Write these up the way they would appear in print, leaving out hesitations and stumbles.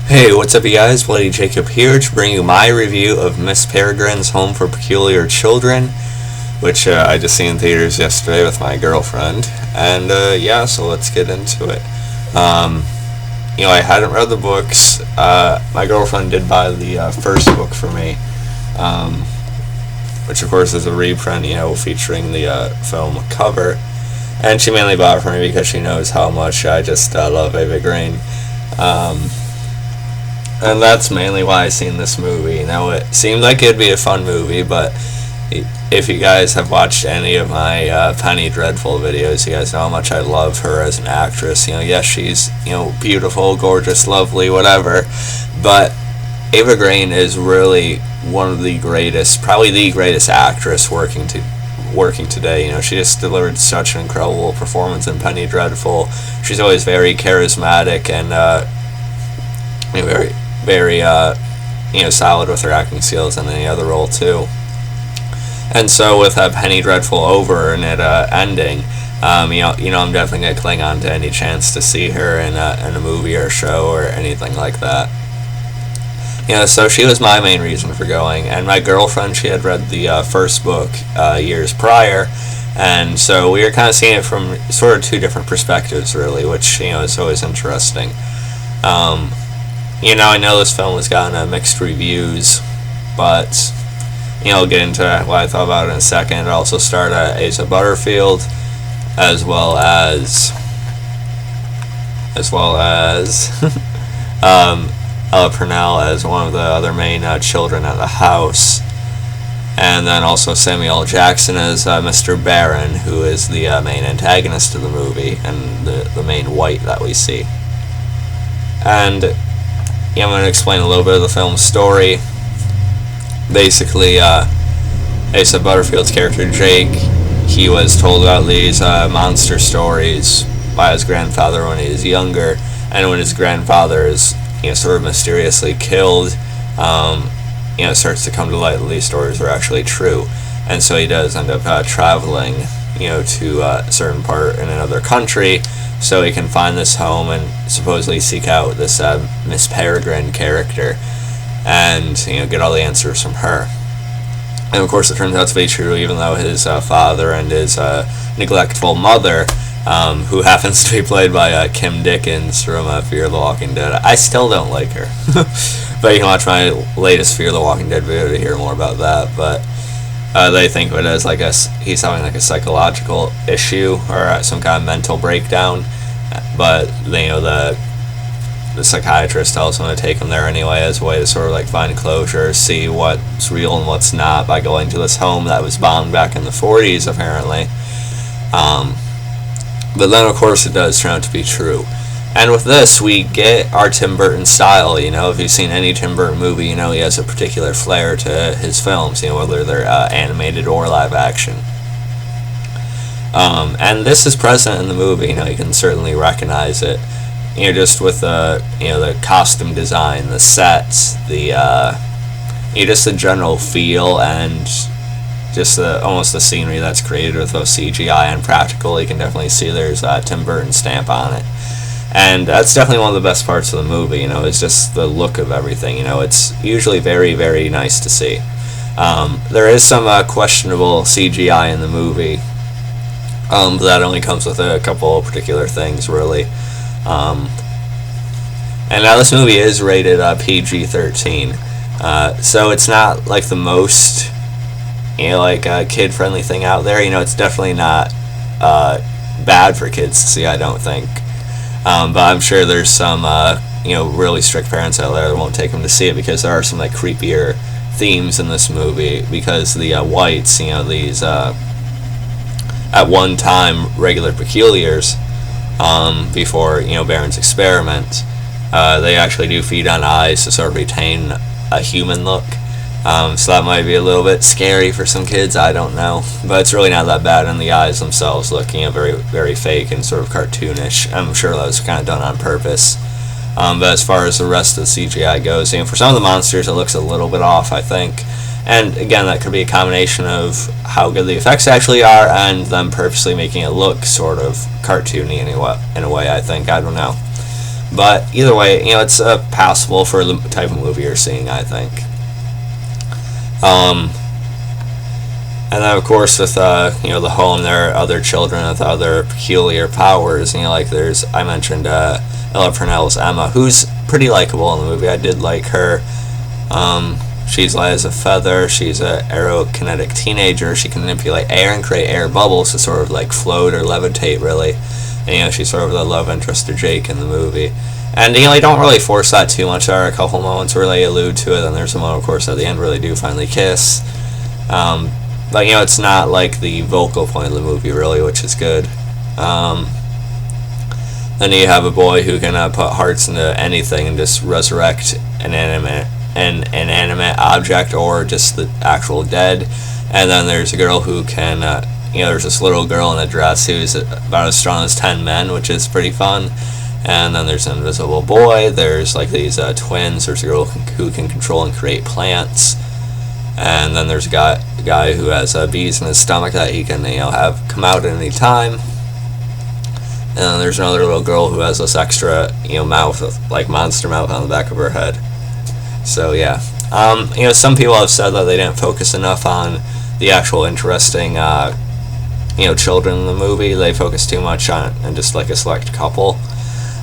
Hey, what's up, you guys? Bloody Jacob here to bring you my review of Miss Peregrine's Home for Peculiar Children, which I just seen in theaters yesterday with my girlfriend. And yeah, so let's get into it. I hadn't read the books. My girlfriend did buy the first book for me, which of course is a reprint, featuring the film cover. And she mainly bought it for me because she knows how much I just love Ava Green. And that's mainly why I seen this movie. Now, it seemed like it'd be a fun movie, but if you guys have watched any of my Penny Dreadful videos, you guys know how much I love her as an actress. Yes, she's, beautiful, gorgeous, lovely, whatever, but Ava Green is really one of the greatest, probably the greatest actress working today. She just delivered such an incredible performance in Penny Dreadful. She's always very charismatic and very solid with her acting skills in any other role too. And so with Penny Dreadful over and it ending, I'm definitely gonna cling on to any chance to see her in a movie or a show or anything like that. So she was my main reason for going, and my girlfriend, she had read the first book years prior, and so we were kind of seeing it from sort of two different perspectives, really, which is always interesting. I know this film has gotten mixed reviews, but I'll get into what I thought about it in a second. It also starred Asa Butterfield, as well as Ella Purnell as one of the other main children at the house, and then also Samuel L. Jackson as Mr. Barron, who is the main antagonist of the movie and the main white that we see. And I'm going to explain a little bit of the film's story. Basically, Asa Butterfield's character Jake, he was told about these monster stories by his grandfather when he was younger, and when his grandfather is sort of mysteriously killed, it starts to come to light that these stories are actually true, and so he does end up traveling to a certain part in another country so he can find this home and supposedly seek out this Miss Peregrine character and get all the answers from her. And of course it turns out to be true, even though his father and his neglectful mother, who happens to be played by Kim Dickens from Fear the Walking Dead. I still don't like her. But you can watch my latest Fear the Walking Dead video to hear more about that. But they think of it as he's having a psychological issue or some kind of mental breakdown. But the psychiatrist tells him to take him there anyway as a way to sort of find closure, see what's real and what's not by going to this home that was bombed back in the 40s apparently. But then of course it does turn out to be true. And with this, we get our Tim Burton style. If you've seen any Tim Burton movie, he has a particular flair to his films, whether they're animated or live action. And this is present in the movie. You can certainly recognize it. Just with the costume design, the sets, the just the general feel, and just almost the scenery that's created with both CGI and practical. You can definitely see there's a Tim Burton stamp on it. And that's definitely one of the best parts of the movie, is just the look of everything. It's usually very, very nice to see. There is some questionable CGI in the movie, but that only comes with a couple of particular things, really. And now this movie is rated PG-13, so it's not the most kid-friendly thing out there. It's definitely not bad for kids to see, I don't think. But I'm sure there's some really strict parents out there that won't take them to see it because there are some creepier themes in this movie, because the whites, these at one time regular peculiars, before Barron's experiment, they actually do feed on eyes to sort of retain a human look. So that might be a little bit scary for some kids, I don't know. But it's really not that bad, and the eyes themselves look very, very fake and sort of cartoonish. I'm sure that was kind of done on purpose. But as far as the rest of the CGI goes, for some of the monsters it looks a little bit off, I think. And again, that could be a combination of how good the effects actually are and them purposely making it look sort of cartoony in a way, I think. I don't know. But either way, it's passable for the type of movie you're seeing, I think. And then, of course, with the home, there are other children with other peculiar powers. Like I mentioned Ella Purnell's Emma, who's pretty likable in the movie. I did like her. She's light as a feather. She's a aerokinetic teenager. She can manipulate air and create air bubbles to sort of like float or levitate, really. And she's sort of the love interest to Jake in the movie. And they don't really force that too much. There are a couple moments where they allude to it, and there's a moment, of course, at the end where they do finally kiss. But it's not like the vocal point of the movie, really, which is good. Then you have a boy who can put hearts into anything and just resurrect an inanimate object or just the actual dead. And then there's a girl who can, there's this little girl in a dress who's about as strong as 10 men, which is pretty fun. And then there's an invisible boy. There's like these twins. There's a girl who can control and create plants. And then there's a guy who has bees in his stomach that he can have come out at any time. And then there's another little girl who has this extra mouth, like monster mouth on the back of her head. So yeah, some people have said that they didn't focus enough on the actual interesting children in the movie. They focus too much on and just like a select couple.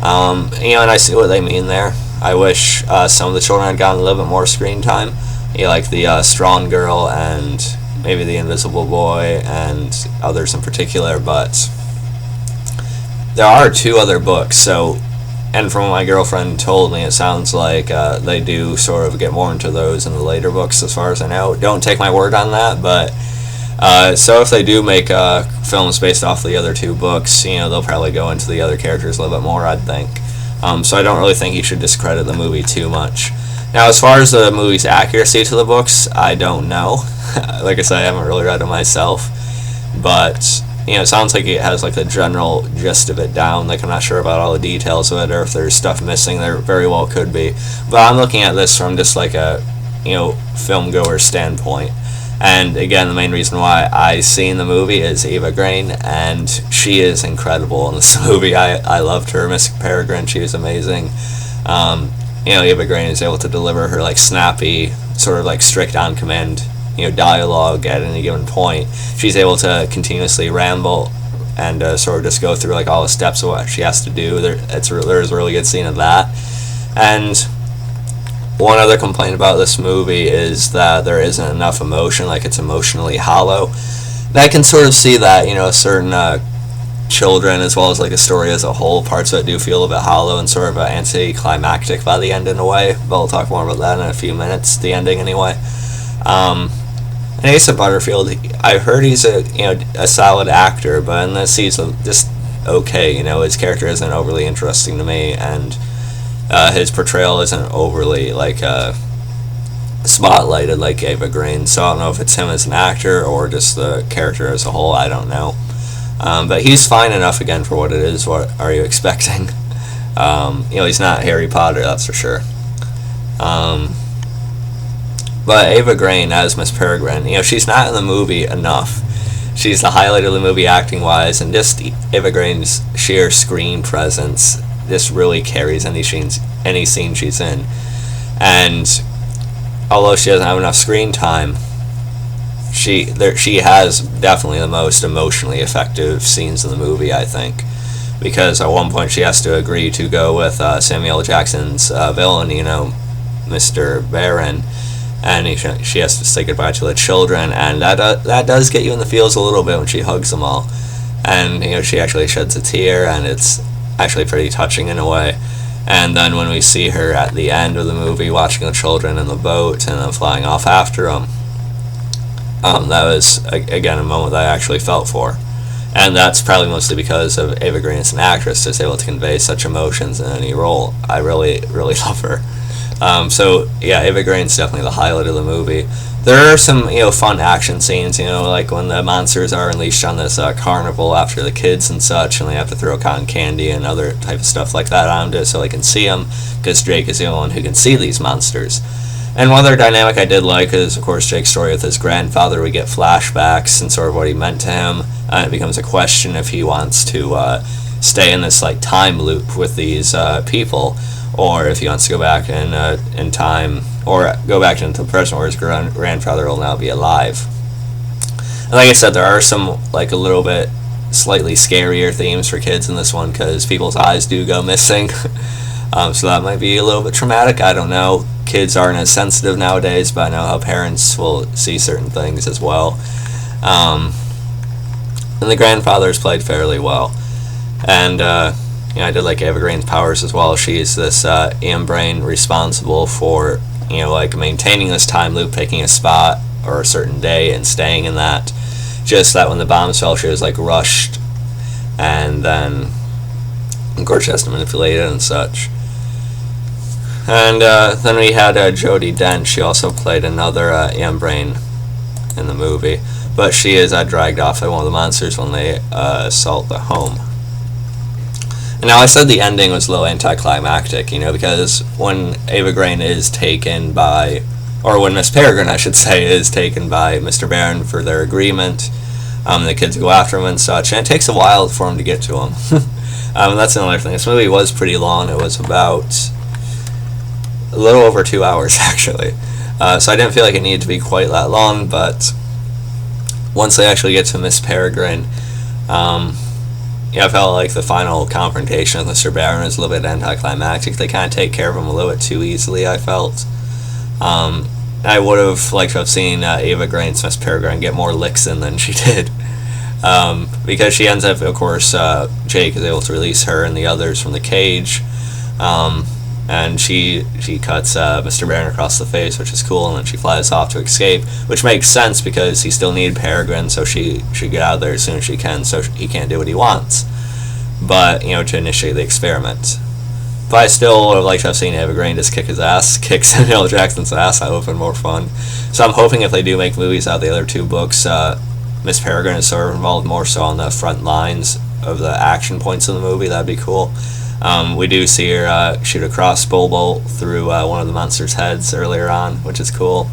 And I see what they mean there. I wish some of the children had gotten a little bit more screen time. Like the strong girl and maybe the invisible boy and others in particular, but there are 2 other books, and from what my girlfriend told me, it sounds like they do sort of get more into those in the later books, as far as I know. Don't take my word on that, but so if they do make films based off the other 2 books, they'll probably go into the other characters a little bit more, I'd think. So I don't really think you should discredit the movie too much. Now, as far as the movie's accuracy to the books, I don't know. Like I said, I haven't really read it myself. But, it sounds like it has like the general gist of it down. Like, I'm not sure about all the details of it, or if there's stuff missing. There very well could be. But I'm looking at this from just like a, film goer standpoint. And again, the main reason why I seen the movie is Eva Green, and she is incredible in this movie. I loved her, Miss Peregrine. She was amazing. Eva Green is able to deliver her like snappy, sort of like strict on command, dialogue at any given point. She's able to continuously ramble and sort of just go through like all the steps of what she has to do. There's a really good scene of that. And one other complaint about this movie is that there isn't enough emotion, like it's emotionally hollow. And I can sort of see that, certain children, as well as like a story as a whole, parts of it do feel a bit hollow and sort of anticlimactic by the end in a way, but we'll talk more about that in a few minutes, the ending anyway. And Asa Butterfield, I've heard he's a solid actor, but in this he's just okay. His character isn't overly interesting to me, and his portrayal isn't overly like spotlighted like Eva Green, so I don't know if it's him as an actor or just the character as a whole. I don't know. But he's fine enough again for what it is. What are you expecting? He's not Harry Potter, that's for sure. But Eva Green as Miss Peregrine, she's not in the movie enough. She's the highlight of the movie acting-wise, and just Eva Green's sheer screen presence just really carries any scene she's in. And although she doesn't have enough screen time, she has definitely the most emotionally effective scenes in the movie, I think, because at one point she has to agree to go with Samuel L. Jackson's villain, Mr. Barron, and she has to say goodbye to the children, and that does get you in the feels a little bit when she hugs them all, and she actually sheds a tear, and it's actually pretty touching in a way. And then when we see her at the end of the movie watching the children in the boat and then flying off after them, that was, again, a moment that I actually felt for. And that's probably mostly because of Eva Green as an actress, just able to convey such emotions in any role. I really, really love her. So, yeah, Eva Green's definitely the highlight of the movie. There are some, fun action scenes, like when the monsters are unleashed on this carnival after the kids and such, and they have to throw cotton candy and other type of stuff like that onto it so they can see them, because Jake is the only one who can see these monsters. And one other dynamic I did like is, of course, Jake's story with his grandfather. We get flashbacks and sort of what he meant to him. It becomes a question if he wants to stay in this like time loop with these people, or if he wants to go back in time, or go back into the present where his grandfather will now be alive. And like I said, there are some like a little bit slightly scarier themes for kids in this one because people's eyes do go missing. So that might be a little bit traumatic. I don't know. Kids aren't as sensitive nowadays, but I know how parents will see certain things as well. And the grandfather's played fairly well. And I did like Ava Green's powers as well. She's this brain responsible for like maintaining this time loop, picking a spot or a certain day and staying in that. Just that when the bombs fell, she was like rushed, and then of course she has to manipulate it and such. And then we had Jodie Dent. She also played another brain in the movie, but she is dragged off by one of the monsters when they assault the home. And now I said the ending was a little anticlimactic, because when Ava Green is taken by, or when Miss Peregrine, I should say, is taken by Mr. Barron for their agreement, the kids go after him and such, and it takes a while for him to get to him. That's another thing. This movie was pretty long. It was about a little over 2 hours, actually. So I didn't feel like it needed to be quite that long, but once they actually get to Miss Peregrine, I felt like the final confrontation with Mr. Barron was a little bit anticlimactic. They kind of take care of him a little bit too easily, I felt. I would have liked to have seen Ava Green's Miss Peregrine get more licks in than she did. Because she ends up, of course, Jake is able to release her and the others from the cage. And she cuts Mr. Barron across the face, which is cool, and then she flies off to escape, which makes sense because he still needed Peregrine, so she should get out of there as soon as she can, so he can't do what he wants. But, to initiate the experiment. But I still would have liked to have seen Ava Green just kick his ass, kick Samuel L. Jackson's ass. That would have been more fun. So I'm hoping if they do make movies out of the other two books, Miss Peregrine is sort of involved more so on the front lines of the action points of the movie. That'd be cool. We do see her shoot a crossbow bolt through one of the monster's heads earlier on, which is cool.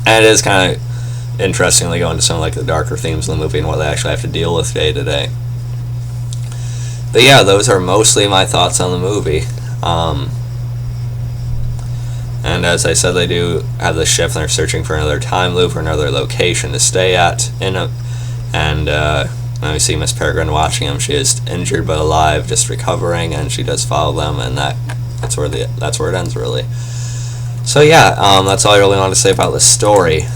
And it is kind of interesting to go into some like the darker themes of the movie and what they actually have to deal with day to day. But yeah, those are mostly my thoughts on the movie. And as I said, they do have this shift and they're searching for another time loop or another location to stay at and now we see Miss Peregrine watching him. She is injured but alive, just recovering, and she does follow them, and that's where it ends, really. So yeah, that's all I really want to say about the story.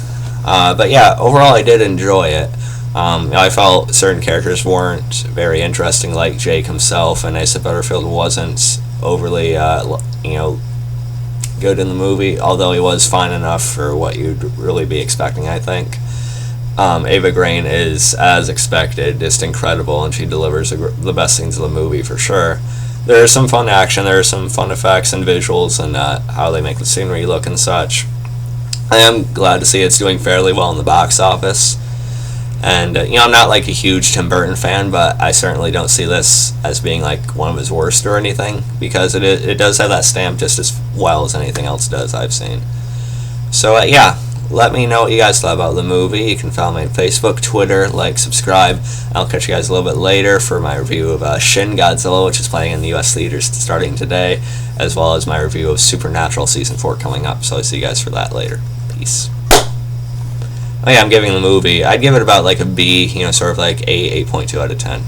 But yeah, overall I did enjoy it. I felt certain characters weren't very interesting, like Jake himself, and Asa Butterfield wasn't overly, good in the movie, although he was fine enough for what you'd really be expecting, I think. Ava Green is, as expected, just incredible, and she delivers the best scenes of the movie for sure. There is some fun action, there are some fun effects and visuals, and how they make the scenery look and such. I am glad to see it's doing fairly well in the box office. And, I'm not like a huge Tim Burton fan, but I certainly don't see this as being like one of his worst or anything, because it does have that stamp just as well as anything else does I've seen. So, yeah. Let me know what you guys thought about the movie. You can follow me on Facebook, Twitter, subscribe. I'll catch you guys a little bit later for my review of Shin Godzilla, which is playing in the U.S. theaters starting today, as well as my review of Supernatural Season 4 coming up. So I'll see you guys for that later. Peace. Oh yeah, I'm giving the movie, I'd give it about like a B, sort of like a 8.2 out of 10.